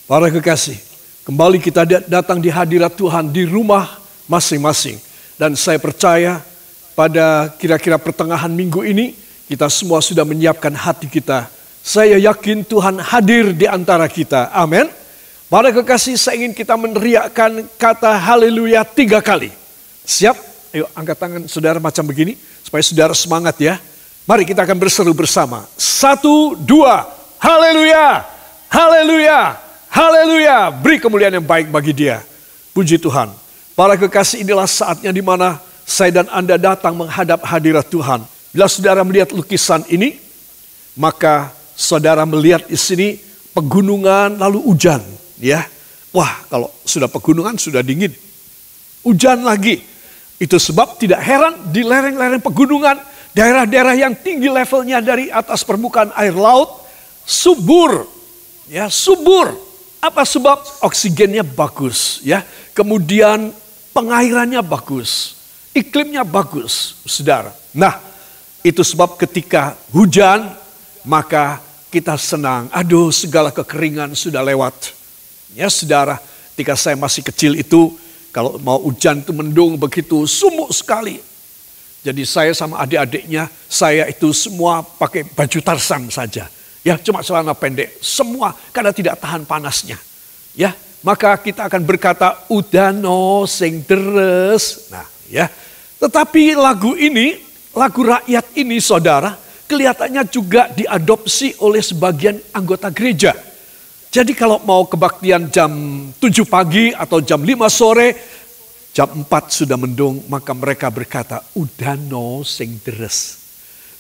Para kekasih, kembali kita datang di hadirat Tuhan di rumah masing-masing. Dan saya percaya pada kira-kira pertengahan minggu ini, kita semua sudah menyiapkan hati kita. Saya yakin Tuhan hadir di antara kita. Amin. Para kekasih, saya ingin kita meneriakkan kata haleluya 3 kali. Siap? Ayo angkat tangan saudara macam begini, supaya saudara semangat ya. Mari kita akan berseru bersama. 1, 2, haleluya, haleluya. Haleluya, beri kemuliaan yang baik bagi Dia. Puji Tuhan. Para kekasih, inilah saatnya di mana saya dan Anda datang menghadap hadirat Tuhan. Bila saudara melihat lukisan ini, maka saudara melihat di sini pegunungan lalu hujan, ya. Wah, kalau sudah pegunungan sudah dingin. Hujan lagi. Itu sebab tidak heran di lereng-lereng pegunungan, daerah-daerah yang tinggi levelnya dari atas permukaan air laut, subur. Ya, subur. Apa sebab? Oksigennya bagus, ya. Kemudian pengairannya bagus, iklimnya bagus, saudara. Nah, itu sebab ketika hujan, maka kita senang. Aduh, segala kekeringan sudah lewat. Ya, saudara, ketika saya masih kecil itu, kalau mau hujan itu mendung begitu, sumuk sekali. Jadi saya sama adik-adiknya, saya itu semua pakai baju Tarzan saja. Ya, cuma celana pendek, semua karena tidak tahan panasnya. Ya, maka kita akan berkata udano sing deres. Nah, ya. Tetapi lagu ini, lagu rakyat ini saudara, kelihatannya juga diadopsi oleh sebagian anggota gereja. Jadi kalau mau kebaktian jam 7 pagi atau jam 5 sore, jam 4 sudah mendung, maka mereka berkata udano sing deres.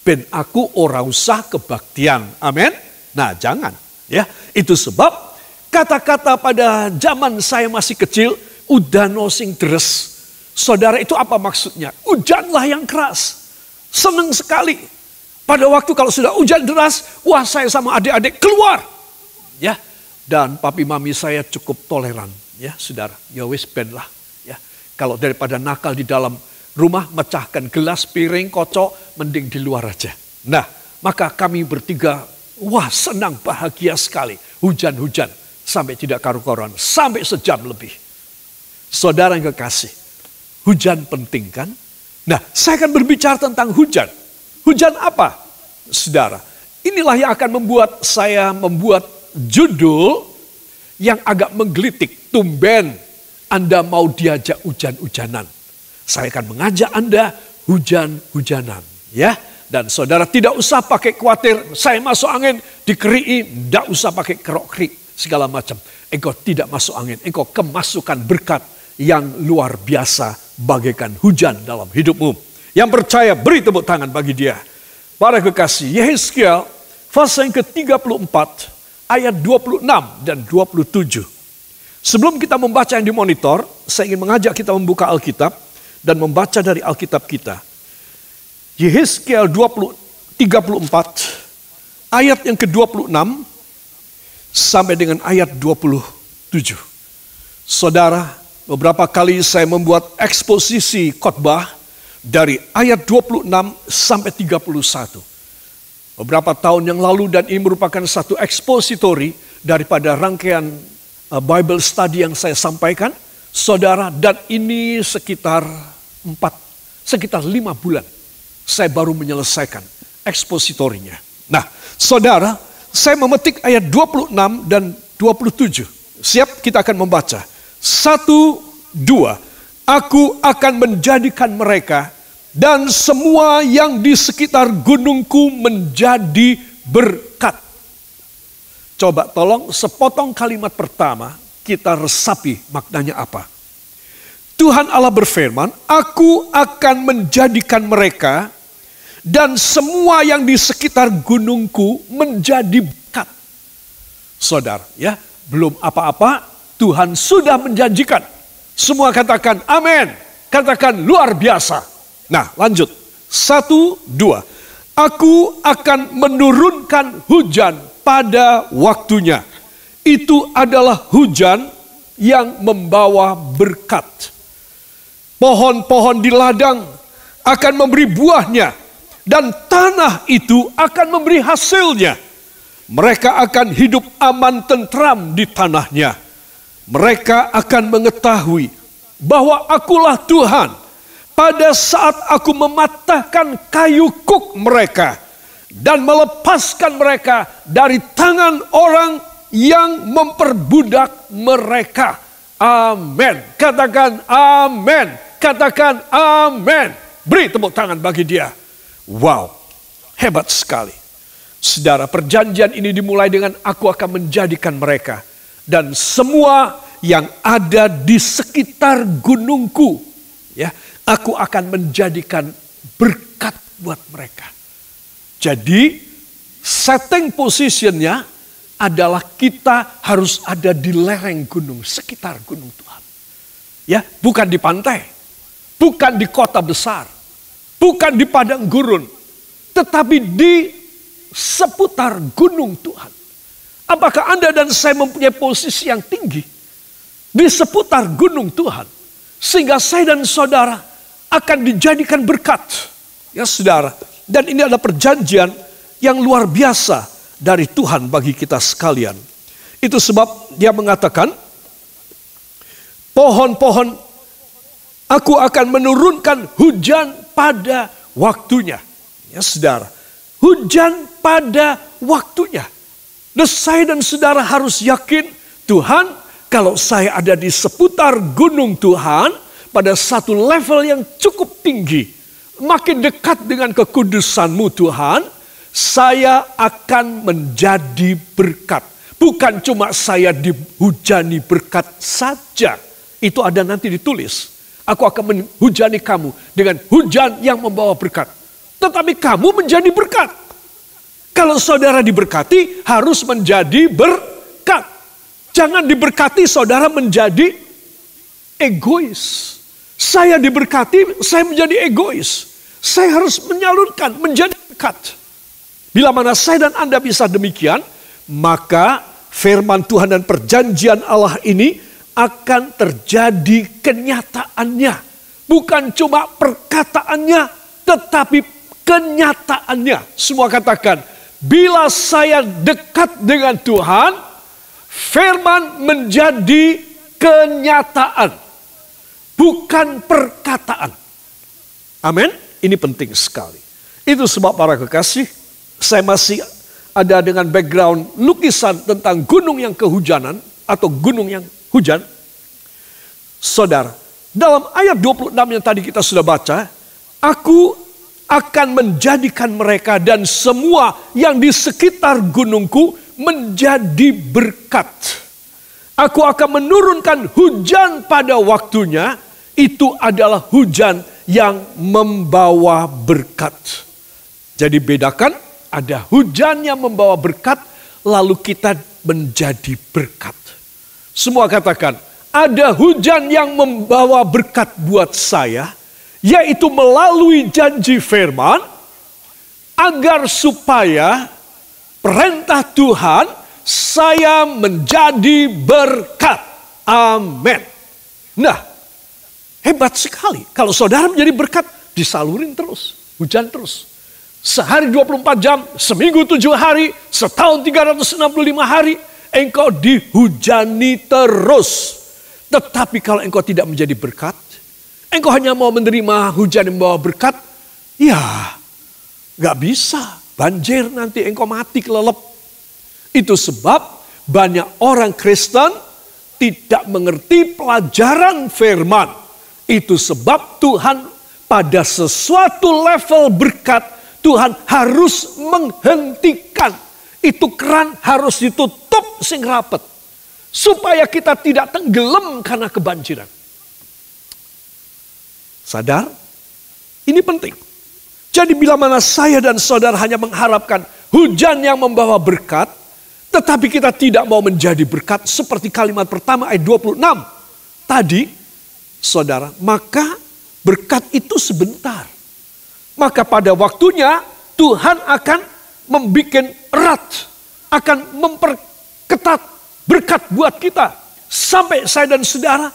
Ben aku ora usah kebaktian. Amin. Nah, jangan. Ya, itu sebab kata-kata pada zaman saya masih kecil, udano sing deres. Saudara, itu apa maksudnya? Hujanlah yang keras. Senang sekali. Pada waktu kalau sudah hujan deras, wah saya sama adik-adik keluar. Ya, dan papi mami saya cukup toleran. Ya, saudara. Ya wis ben lah. Ya, kalau daripada nakal di dalam rumah, mecahkan gelas, piring, kocok, mending di luar aja. Nah, maka kami bertiga, wah senang, bahagia sekali. Hujan-hujan, sampai tidak karu-karuan, sampai sejam lebih. Saudara yang kekasih, hujan penting kan? Nah, saya akan berbicara tentang hujan. Hujan apa? Saudara, inilah yang akan membuat saya membuat judul yang agak menggelitik. Tumben Anda mau diajak hujan-hujanan. Saya akan mengajak Anda hujan-hujanan. Ya, dan saudara tidak usah pakai khawatir, saya masuk angin, dikerii, tidak usah pakai kerok-kerik, segala macam. Engkau tidak masuk angin, engkau kemasukan berkat yang luar biasa bagaikan hujan dalam hidupmu. Yang percaya, beri tepuk tangan bagi dia. Para kekasih, Yehezkiel, pasal yang ke-34, ayat 26 dan 27. Sebelum kita membaca yang dimonitor, saya ingin mengajak kita membuka Alkitab dan membaca dari Alkitab kita. Yehezkiel 34 ayat yang ke-26 sampai dengan ayat 27. Saudara, beberapa kali saya membuat eksposisi khotbah dari ayat 26 sampai 31. Beberapa tahun yang lalu, dan ini merupakan satu ekspositori daripada rangkaian Bible study yang saya sampaikan. Saudara, dan ini sekitar 5 bulan saya baru menyelesaikan ekspositorinya. Nah, saudara, saya memetik ayat 26 dan 27. Siap, kita akan membaca. 1, 2. Aku akan menjadikan mereka dan semua yang di sekitar gunungku menjadi berkat. Coba tolong sepotong kalimat pertama kita resapi maknanya apa. Tuhan Allah berfirman, aku akan menjadikan mereka dan semua yang di sekitar gunungku menjadi berkat. Saudara, ya, belum apa-apa, Tuhan sudah menjanjikan. Semua katakan amin, katakan luar biasa. Nah, lanjut. 1, 2. Aku akan menurunkan hujan pada waktunya. Itu adalah hujan yang membawa berkat. Pohon-pohon di ladang akan memberi buahnya, dan tanah itu akan memberi hasilnya. Mereka akan hidup aman tentram di tanahnya. Mereka akan mengetahui bahwa akulah Tuhan pada saat aku mematahkan kayu kuk mereka dan melepaskan mereka dari tangan orang yang memperbudak mereka. Amin. Katakan amin. Katakan amin. Beri tepuk tangan bagi dia. Wow, hebat sekali. Saudara, perjanjian ini dimulai dengan aku akan menjadikan mereka dan semua yang ada di sekitar gunungku, ya, aku akan menjadikan berkat buat mereka. Jadi setting positionnya adalah kita harus ada di lereng gunung, sekitar gunung Tuhan. Ya, bukan di pantai, bukan di kota besar, bukan di padang gurun, tetapi di seputar gunung Tuhan. Apakah Anda dan saya mempunyai posisi yang tinggi di seputar gunung Tuhan, sehingga saya dan saudara akan dijadikan berkat, ya saudara. Dan ini adalah perjanjian yang luar biasa dari Tuhan bagi kita sekalian. Itu sebab dia mengatakan, pohon-pohon aku akan menurunkan hujan pada waktunya. Ya saudara, hujan pada waktunya. Dan saya dan saudara harus yakin, Tuhan, kalau saya ada di seputar gunung Tuhan, pada satu level yang cukup tinggi, makin dekat dengan kekudusan-Mu Tuhan, saya akan menjadi berkat. Bukan cuma saya dihujani berkat saja. Itu ada nanti ditulis. Aku akan menghujani kamu dengan hujan yang membawa berkat. Tetapi kamu menjadi berkat. Kalau saudara diberkati, harus menjadi berkat. Jangan diberkati saudara menjadi egois. Saya diberkati, saya menjadi egois. Saya harus menyalurkan, menjadi berkat. Bila mana saya dan Anda bisa demikian, maka firman Tuhan dan perjanjian Allah ini akan terjadi kenyataannya. Bukan cuma perkataannya, tetapi kenyataannya. Semua katakan, bila saya dekat dengan Tuhan, firman menjadi kenyataan, bukan perkataan. Amin. Ini penting sekali. Itu sebab para kekasih, saya masih ada dengan background lukisan tentang gunung yang kehujanan atau gunung yang hujan. Saudara, dalam ayat 26 yang tadi kita sudah baca, aku akan menjadikan mereka dan semua yang di sekitar gunungku menjadi berkat. Aku akan menurunkan hujan pada waktunya, itu adalah hujan yang membawa berkat. Jadi bedakan, ada hujan yang membawa berkat, lalu kita menjadi berkat. Semua katakan, ada hujan yang membawa berkat buat saya, yaitu melalui janji firman, agar supaya perintah Tuhan, saya menjadi berkat. Amin. Nah, hebat sekali. Kalau saudara menjadi berkat, disalurin terus, hujan terus. Sehari 24 jam, seminggu 7 hari, setahun 365 hari, engkau dihujani terus. Tetapi kalau engkau tidak menjadi berkat, engkau hanya mau menerima hujan yang membawa berkat, ya gak bisa. Banjir nanti engkau mati kelelep. Itu sebab banyak orang Kristen tidak mengerti pelajaran firman. Itu sebab Tuhan pada sesuatu level berkat, Tuhan harus menghentikan. Itu keran harus ditutup sing rapet. Supaya kita tidak tenggelam karena kebanjiran. Sadar? Ini penting. Jadi bila mana saya dan saudara hanya mengharapkan hujan yang membawa berkat, tetapi kita tidak mau menjadi berkat seperti kalimat pertama ayat 26. Tadi, saudara, maka berkat itu sebentar. Maka pada waktunya Tuhan akan membuat erat, akan memperketat berkat buat kita. Sampai saya dan saudara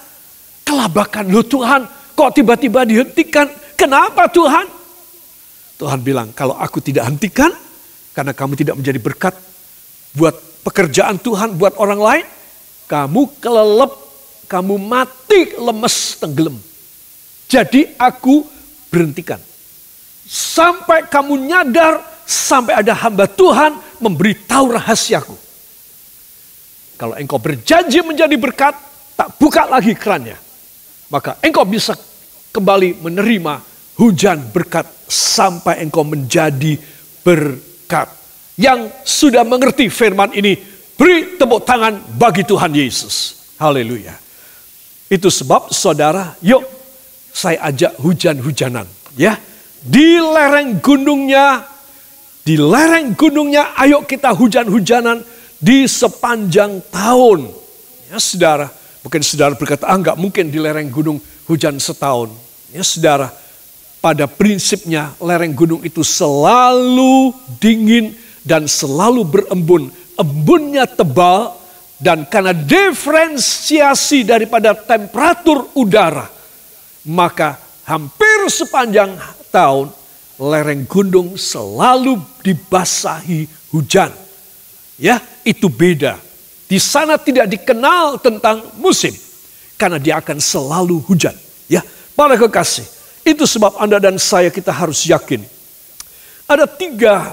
kelabakan. Loh Tuhan, kok tiba-tiba dihentikan? Kenapa Tuhan? Tuhan bilang, kalau aku tidak hentikan, karena kamu tidak menjadi berkat, buat pekerjaan Tuhan, buat orang lain, kamu kelelep, kamu mati, lemes, tenggelam. Jadi aku berhentikan. Sampai kamu nyadar, sampai ada hamba Tuhan memberitahu rahasiaku. Kalau engkau berjanji menjadi berkat, tak buka lagi kerannya. Maka engkau bisa kembali menerima hujan berkat sampai engkau menjadi berkat. Yang sudah mengerti firman ini, beri tepuk tangan bagi Tuhan Yesus. Haleluya. Itu sebab saudara, yuk saya ajak hujan-hujanan. Ya, di lereng gunungnya, ayo kita hujan-hujanan di sepanjang tahun. Ya saudara, mungkin saudara berkata, enggak mungkin di lereng gunung hujan setahun. Ya saudara, pada prinsipnya lereng gunung itu selalu dingin dan selalu berembun. Embunnya tebal dan karena diferensiasi daripada temperatur udara, maka hampir sepanjang tahun lereng gunung selalu dibasahi hujan. Ya, itu beda. Di sana tidak dikenal tentang musim karena dia akan selalu hujan. Ya, para kekasih, itu sebab Anda dan saya kita harus yakin. Ada 3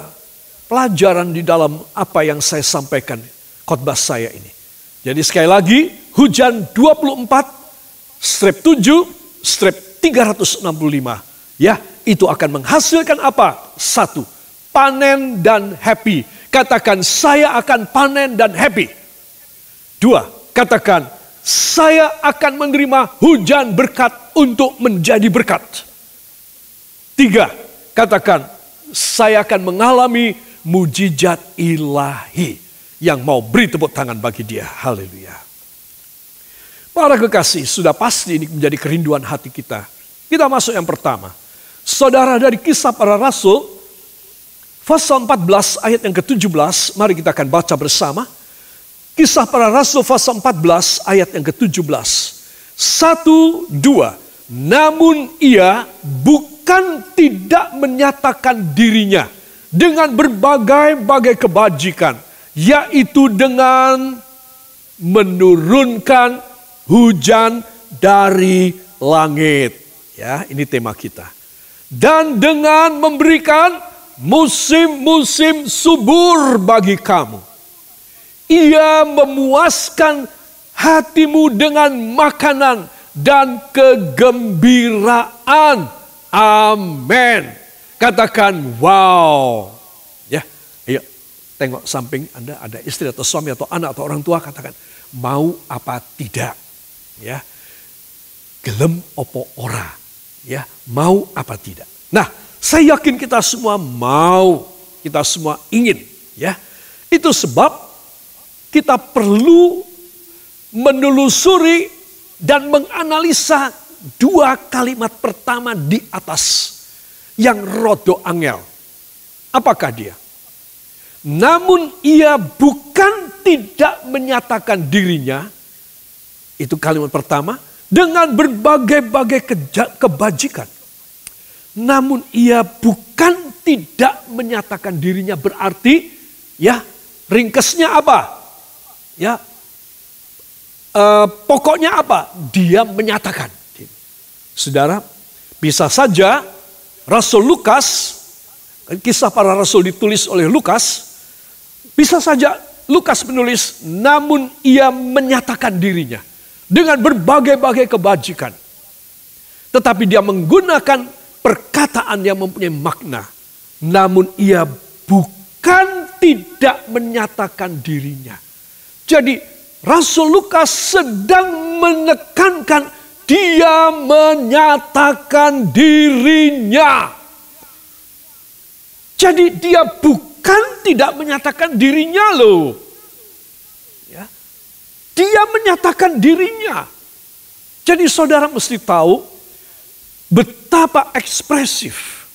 pelajaran di dalam apa yang saya sampaikan khotbah saya ini. Jadi sekali lagi, hujan 24/7/365. Ya, itu akan menghasilkan apa? 1, panen dan happy. Katakan, saya akan panen dan happy. 2, katakan, saya akan menerima hujan berkat untuk menjadi berkat. 3, katakan, saya akan mengalami mujizat ilahi. Yang mau beri tepuk tangan bagi dia. Haleluya. Para kekasih, sudah pasti ini menjadi kerinduan hati kita. Kita masuk yang pertama. Saudara, dari Kisah Para Rasul, pasal 14 ayat yang ke-17, mari kita akan baca bersama. Kisah Para Rasul pasal 14 ayat yang ke-17. 1, 2. Namun ia bukan tidak menyatakan dirinya dengan berbagai-bagai kebajikan, yaitu dengan menurunkan hujan dari langit. Ya, ini tema kita. Dan dengan memberikan musim-musim subur bagi kamu. Ia memuaskan hatimu dengan makanan dan kegembiraan. Amin. Katakan wow. Ya, ayo tengok samping Anda, ada istri atau suami atau anak atau orang tua, katakan mau apa tidak. Ya, gelem opo ora. Ya, mau apa tidak. Nah, saya yakin kita semua mau, kita semua ingin. Ya, itu sebab kita perlu menelusuri dan menganalisa 2 kalimat pertama di atas yang rodo angel. Apakah dia? Namun ia bukan tidak menyatakan dirinya, itu kalimat pertama, dengan berbagai-bagai kebajikan. Namun ia bukan tidak menyatakan dirinya, berarti ya ringkesnya apa? Ya, pokoknya apa? Dia menyatakan. Saudara, bisa saja Rasul Lukas, Kisah Para Rasul ditulis oleh Lukas, bisa saja Lukas menulis, namun ia menyatakan dirinya dengan berbagai-bagai kebajikan. Tetapi dia menggunakan perkataan yang mempunyai makna. Namun ia bukan tidak menyatakan dirinya. Jadi Rasul Lukas sedang menekankan dia menyatakan dirinya. Jadi dia bukan tidak menyatakan dirinya loh. Ya. Dia menyatakan dirinya. Jadi saudara mesti tahu betapa ekspresif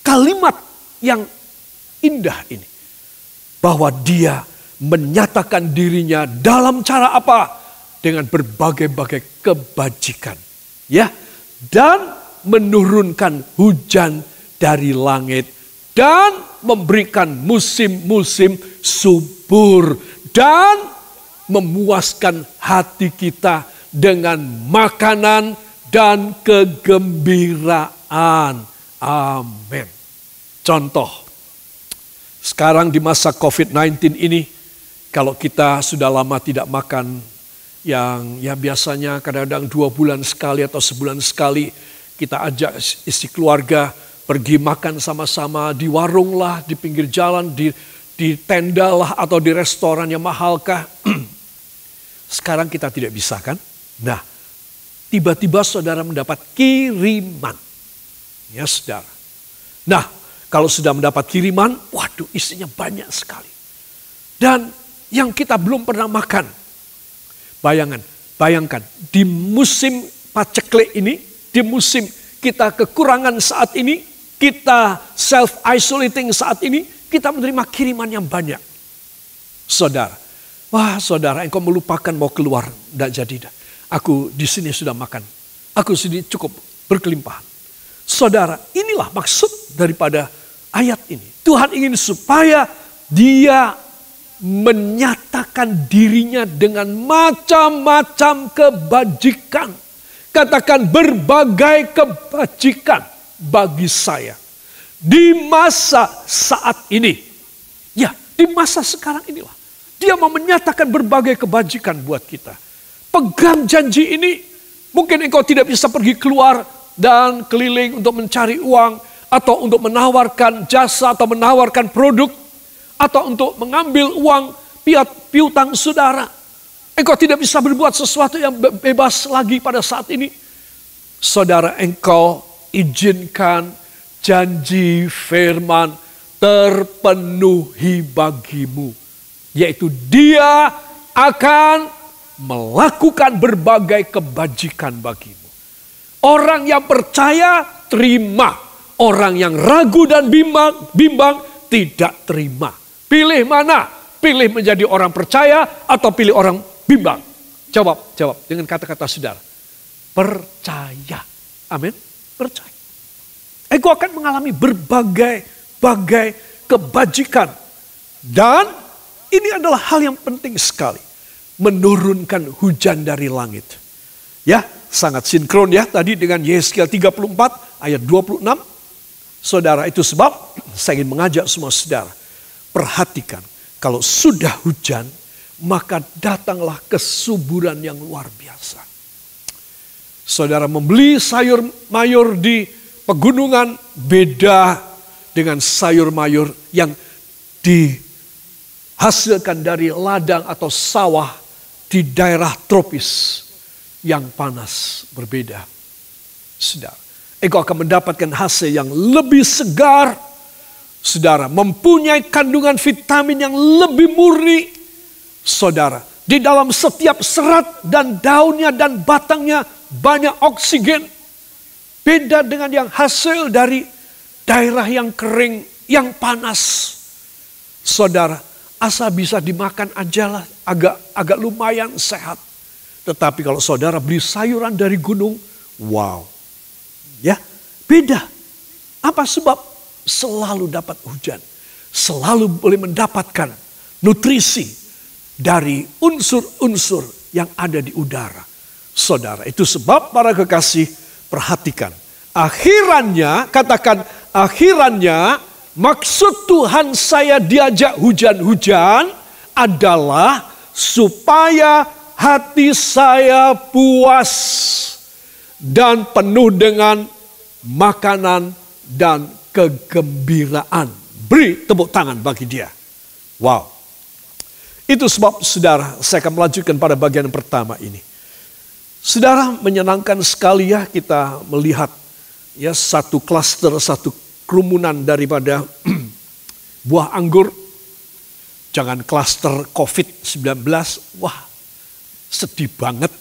kalimat yang indah ini. Bahwa dia menyatakan dirinya dalam cara apa? Dengan berbagai-bagai kebajikan. Ya, dan menurunkan hujan dari langit dan memberikan musim-musim subur dan memuaskan hati kita dengan makanan dan kegembiraan. Amin. Contoh, sekarang di masa COVID-19 ini, kalau kita sudah lama tidak makan yang ya biasanya kadang-kadang 2 bulan sekali atau sebulan sekali, kita ajak isi keluarga pergi makan sama-sama di warung lah, di pinggir jalan, di tenda lah, atau di restoran yang mahal kah. Sekarang kita tidak bisa kan? Nah, tiba-tiba saudara mendapat kiriman. Ya saudara. Nah, kalau sudah mendapat kiriman, waduh isinya banyak sekali. Dan yang kita belum pernah makan. Bayangkan di musim paceklik ini, di musim kita kekurangan saat ini, kita self-isolating saat ini, kita menerima kiriman yang banyak. Saudara, wah saudara, engkau melupakan mau keluar, tidak jadi. Aku di sini sudah makan, aku sini cukup berkelimpahan. Saudara, inilah maksud daripada ayat ini. Tuhan ingin supaya Dia menyatakan dirinya dengan macam-macam kebajikan. Katakan berbagai kebajikan bagi saya. Di masa saat ini. Ya, di masa sekarang inilah. Dia mau menyatakan berbagai kebajikan buat kita. Pegang janji ini. Mungkin engkau tidak bisa pergi keluar dan keliling untuk mencari uang. Atau untuk menawarkan jasa atau menawarkan produk. Atau untuk mengambil uang piutang saudara. Engkau tidak bisa berbuat sesuatu yang bebas lagi pada saat ini. Saudara, engkau izinkan janji firman terpenuhi bagimu. Yaitu Dia akan melakukan berbagai kebajikan bagimu. Orang yang percaya terima. Orang yang ragu dan bimbang tidak terima. Pilih mana? Pilih menjadi orang percaya atau pilih orang bimbang? Jawab dengan kata-kata saudara. Percaya. Amin. Percaya. Engkau akan mengalami berbagai kebajikan. Dan ini adalah hal yang penting sekali. Menurunkan hujan dari langit. Ya, sangat sinkron ya tadi dengan Yesaya 34 ayat 26. Saudara, itu sebab saya ingin mengajak semua saudara. Perhatikan, kalau sudah hujan, maka datanglah kesuburan yang luar biasa. Saudara membeli sayur mayur di pegunungan beda dengan sayur mayur yang dihasilkan dari ladang atau sawah di daerah tropis yang panas, berbeda. Saudara, engkau akan mendapatkan hasil yang lebih segar. Saudara, mempunyai kandungan vitamin yang lebih murni. Saudara, di dalam setiap serat dan daunnya dan batangnya banyak oksigen. Beda dengan yang hasil dari daerah yang kering, yang panas. Saudara, asal bisa dimakan aja lah, agak lumayan sehat. Tetapi kalau saudara beli sayuran dari gunung, wow. Ya, beda. Apa sebab? Selalu dapat hujan. Selalu boleh mendapatkan nutrisi dari unsur-unsur yang ada di udara. Saudara, itu sebab para kekasih perhatikan. Akhirannya, katakan akhirannya, maksud Tuhan saya diajak hujan-hujan adalah supaya hati saya puas dan penuh dengan makanan dan kegembiraan. Beri tepuk tangan bagi Dia. Wow. Itu sebab saudara, saya akan melanjutkan pada bagian yang pertama ini. Saudara, menyenangkan sekali ya kita melihat ya satu klaster, satu kerumunan daripada buah anggur. Jangan klaster COVID-19. Wah, sedih banget.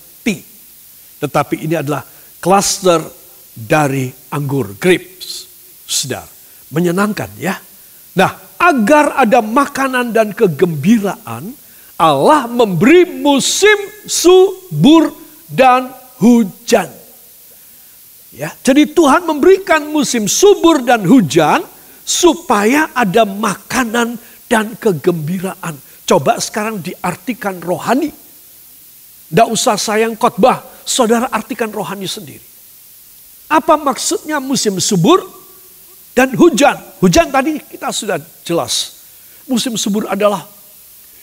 Tetapi ini adalah klaster dari anggur, grapes. Saudara, menyenangkan ya. Nah, agar ada makanan dan kegembiraan, Allah memberi musim subur dan hujan. Ya, jadi Tuhan memberikan musim subur dan hujan supaya ada makanan dan kegembiraan. Coba sekarang diartikan rohani. Tidak usah saya yang khotbah, saudara artikan rohani sendiri. Apa maksudnya musim subur dan hujan? Hujan tadi kita sudah jelas. Musim subur adalah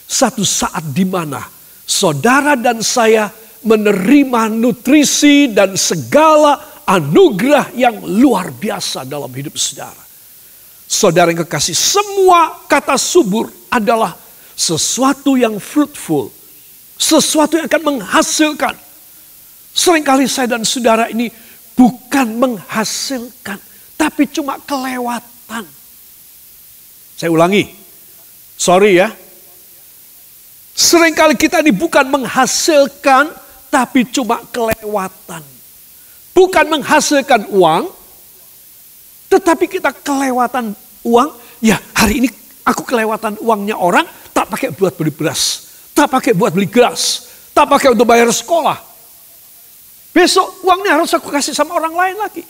satu saat di mana saudara dan saya menerima nutrisi dan segala anugerah yang luar biasa dalam hidup saudara. Saudara yang kekasih, semua kata subur adalah sesuatu yang fruitful. Sesuatu yang akan menghasilkan. Seringkali saya dan saudara ini bukan menghasilkan, tapi cuma kelewatan. Saya ulangi, sorry ya. Seringkali kita ini bukan menghasilkan, tapi cuma kelewatan. Bukan menghasilkan uang, tetapi kita kelewatan uang. Ya, hari ini aku kelewatan uangnya orang, tak pakai buat beli beras, tak pakai buat beli gas, tak pakai untuk bayar sekolah. Besok uangnya harus aku kasih sama orang lain lagi.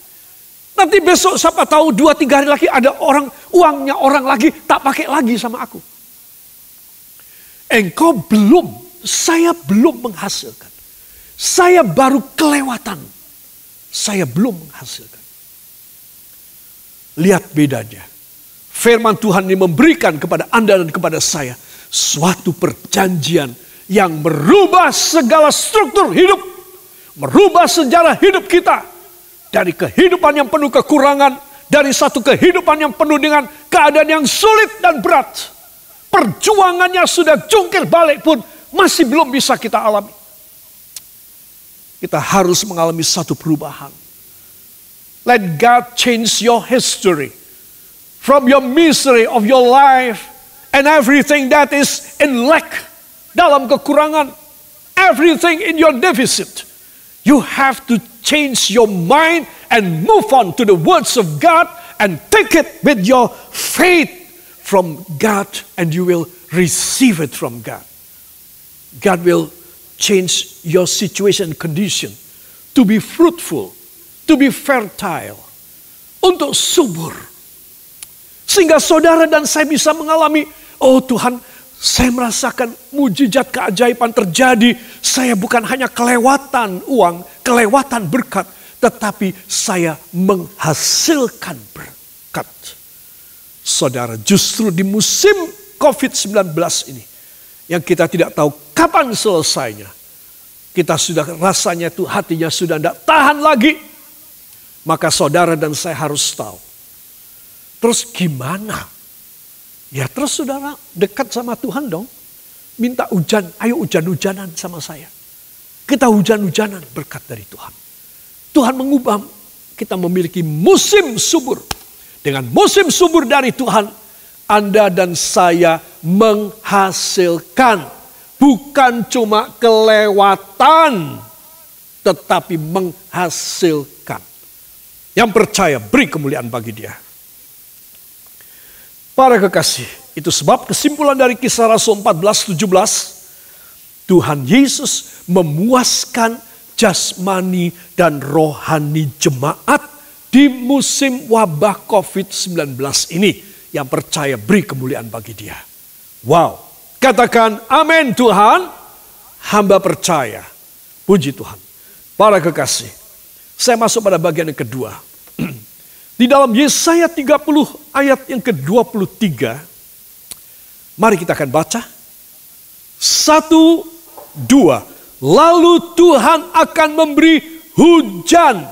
Nanti besok siapa tahu 2-3 hari lagi ada orang, uangnya orang lagi, tak pakai lagi sama aku. Engkau belum, saya belum menghasilkan. Saya baru kelewatan. Saya belum menghasilkan. Lihat bedanya. Firman Tuhan ini memberikan kepada Anda dan kepada saya suatu perjanjian yang merubah segala struktur hidup. Merubah sejarah hidup kita. Dari kehidupan yang penuh kekurangan. Dari satu kehidupan yang penuh dengan keadaan yang sulit dan berat. Perjuangannya sudah jungkir balik pun masih belum bisa kita alami. Kita harus mengalami satu perubahan. Let God change your history. From your misery of your life. And everything that is in lack. Dalam kekurangan. Everything in your deficit. You have to change your mind and move on to the words of God. And take it with your faith from God. And you will receive it from God. God will change your situation condition to be fruitful, to be fertile, untuk subur. Sehingga saudara dan saya bisa mengalami, oh Tuhan, saya merasakan mujizat keajaiban terjadi. Saya bukan hanya kelewatan uang, kelewatan berkat, tetapi saya menghasilkan berkat. Saudara, justru di musim COVID-19 ini, yang kita tidak tahu kapan selesainya. Kita sudah rasanya itu hatinya sudah tidak tahan lagi. Maka saudara dan saya harus tahu. Terus gimana? Ya terus saudara dekat sama Tuhan dong. Minta hujan, ayo hujan-hujanan sama saya. Kita hujan-hujanan berkat dari Tuhan. Tuhan mengubah kita memiliki musim subur. Dengan musim subur dari Tuhan, Anda dan saya menghasilkan. Bukan cuma kelewatan, tetapi menghasilkan. Yang percaya beri kemuliaan bagi Dia. Para kekasih, itu sebab kesimpulan dari Kisah Rasul 14:17, Tuhan Yesus memuaskan jasmani dan rohani jemaat di musim wabah COVID-19 ini. Yang percaya beri kemuliaan bagi Dia. Wow, katakan amin Tuhan, hamba percaya. Puji Tuhan. Para kekasih, saya masuk pada bagian yang kedua. Di dalam Yesaya 30 ayat yang ke-23. Mari kita akan baca. 1, 2. Lalu Tuhan akan memberi hujan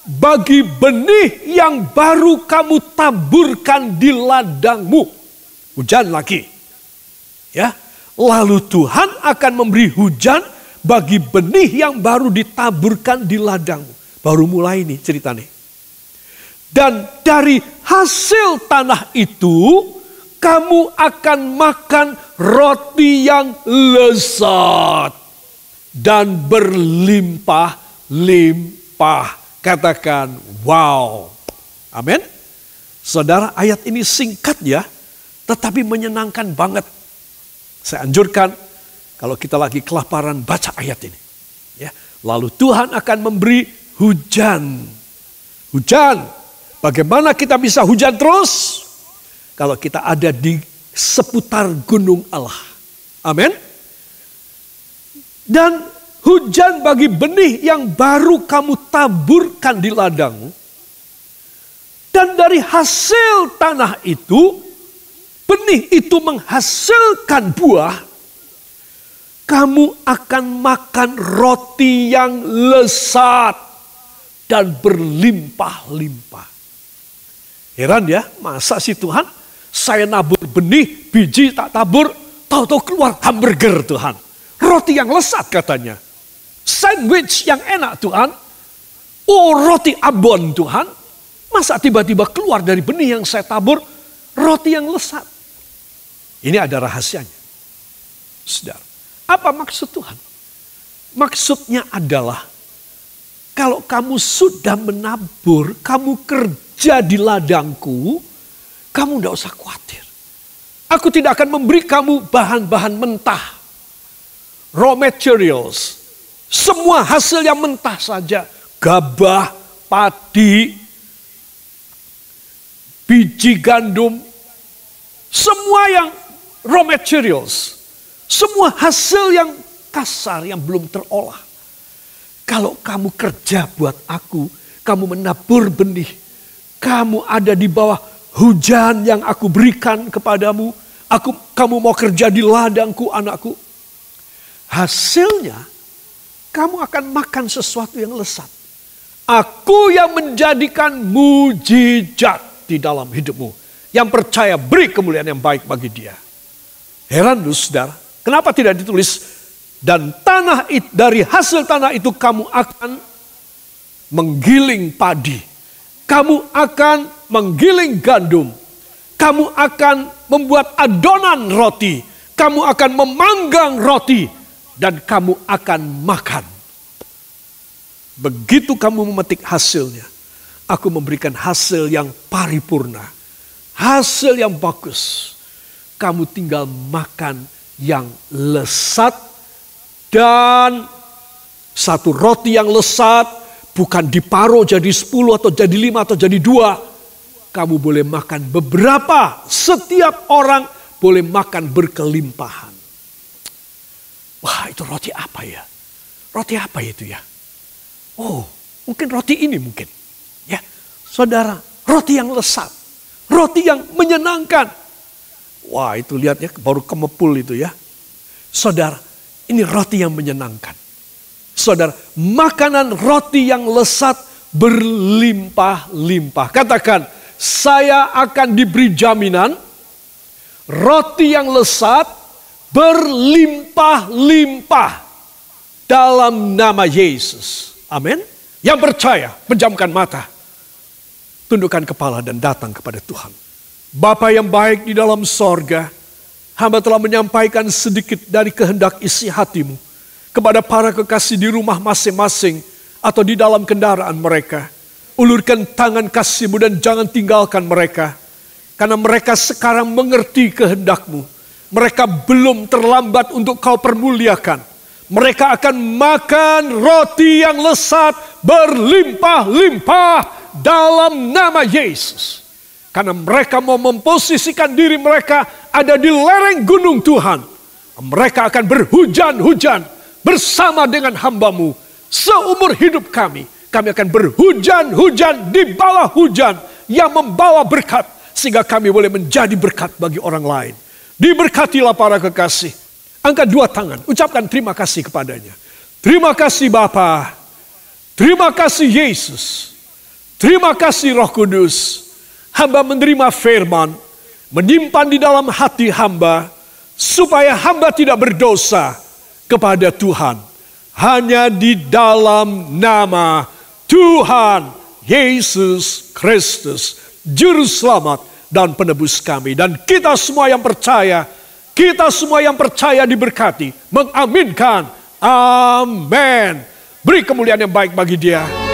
bagi benih yang baru kamu taburkan di ladangmu. Hujan lagi. Ya. Lalu Tuhan akan memberi hujan bagi benih yang baru ditaburkan di ladangmu. Baru mulai nih ceritanya. Dan dari hasil tanah itu, kamu akan makan roti yang lezat dan berlimpah-limpah. Katakan, wow. Amin. Saudara, ayat ini singkat ya, tetapi menyenangkan banget. Saya anjurkan, kalau kita lagi kelaparan, baca ayat ini. Ya. Lalu Tuhan akan memberi hujan. Hujan. Bagaimana kita bisa hujan terus? kalau kita ada di seputar gunung Allah. Amin. Dan hujan bagi benih yang baru kamu taburkan di ladangmu. Dan dari hasil tanah itu, benih itu menghasilkan buah. Kamu akan makan roti yang lezat dan berlimpah-limpah. Heran ya, masa sih Tuhan? Saya nabur benih, biji tak tabur, tahu-tahu keluar hamburger Tuhan. Roti yang lezat katanya. Sandwich yang enak Tuhan. Oh, roti abon Tuhan. Masa tiba-tiba keluar dari benih yang saya tabur, roti yang lezat. Ini ada rahasianya. Saudara, apa maksud Tuhan? Maksudnya adalah, kalau kamu sudah menabur, kamu kerja di ladangku, kamu tidak usah khawatir. Aku tidak akan memberi kamu bahan-bahan mentah. Raw materials. Semua hasil yang mentah saja. Gabah, padi, biji gandum. Semua yang raw materials. Semua hasil yang kasar, yang belum terolah. Kalau kamu kerja buat aku, kamu menabur benih. Kamu ada di bawah hujan yang aku berikan kepadamu. Kamu mau kerja di ladangku, anakku. Hasilnya, kamu akan makan sesuatu yang lezat. Aku yang menjadikan mujizat di dalam hidupmu. Yang percaya beri kemuliaan yang baik bagi dia. Heran lu saudara, kenapa tidak ditulis? Dan dari hasil tanah itu kamu akan menggiling padi. Kamu akan menggiling gandum. Kamu akan membuat adonan roti. Kamu akan memanggang roti. Dan kamu akan makan. Begitu kamu memetik hasilnya, aku memberikan hasil yang paripurna. Hasil yang bagus. Kamu tinggal makan yang lezat. Dan satu roti yang lezat bukan diparuh jadi 10 atau jadi 5 atau jadi 2. Kamu boleh makan beberapa. Setiap orang boleh makan berkelimpahan. Wah, itu roti apa ya? Roti apa itu ya? Oh, mungkin roti ini mungkin. Ya, saudara, roti yang lezat. Roti yang menyenangkan. Wah, itu lihat ya, baru kemepul itu ya. Saudara, ini roti yang menyenangkan. Saudara, makanan roti yang lezat berlimpah-limpah. Katakan, saya akan diberi jaminan roti yang lezat berlimpah-limpah dalam nama Yesus. Amin. Yang percaya, pejamkan mata. Tundukkan kepala dan datang kepada Tuhan. Bapa yang baik di dalam sorga, hamba telah menyampaikan sedikit dari kehendak isi hatimu kepada para kekasih di rumah masing-masing atau di dalam kendaraan mereka. Ulurkan tangan kasih-Mu dan jangan tinggalkan mereka. Karena mereka sekarang mengerti kehendak-Mu. Mereka belum terlambat untuk Kau permuliakan. Mereka akan makan roti yang lezat berlimpah-limpah dalam nama Yesus. Karena mereka mau memposisikan diri mereka ada di lereng gunung Tuhan. Mereka akan berhujan-hujan bersama dengan hamba-Mu. Seumur hidup kami akan berhujan-hujan di bawah hujan yang membawa berkat. Sehingga kami boleh menjadi berkat bagi orang lain. Diberkatilah para kekasih. Angkat 2 tangan, ucapkan terima kasih kepadanya. Terima kasih Bapa. Terima kasih Yesus. Terima kasih Roh Kudus. Hamba menerima firman, menyimpan di dalam hati hamba, supaya hamba tidak berdosa kepada Tuhan. Hanya di dalam nama Tuhan Yesus Kristus, Juru Selamat dan penebus kami. Dan kita semua yang percaya diberkati, mengaminkan. Amin. Beri kemuliaan yang baik bagi Dia.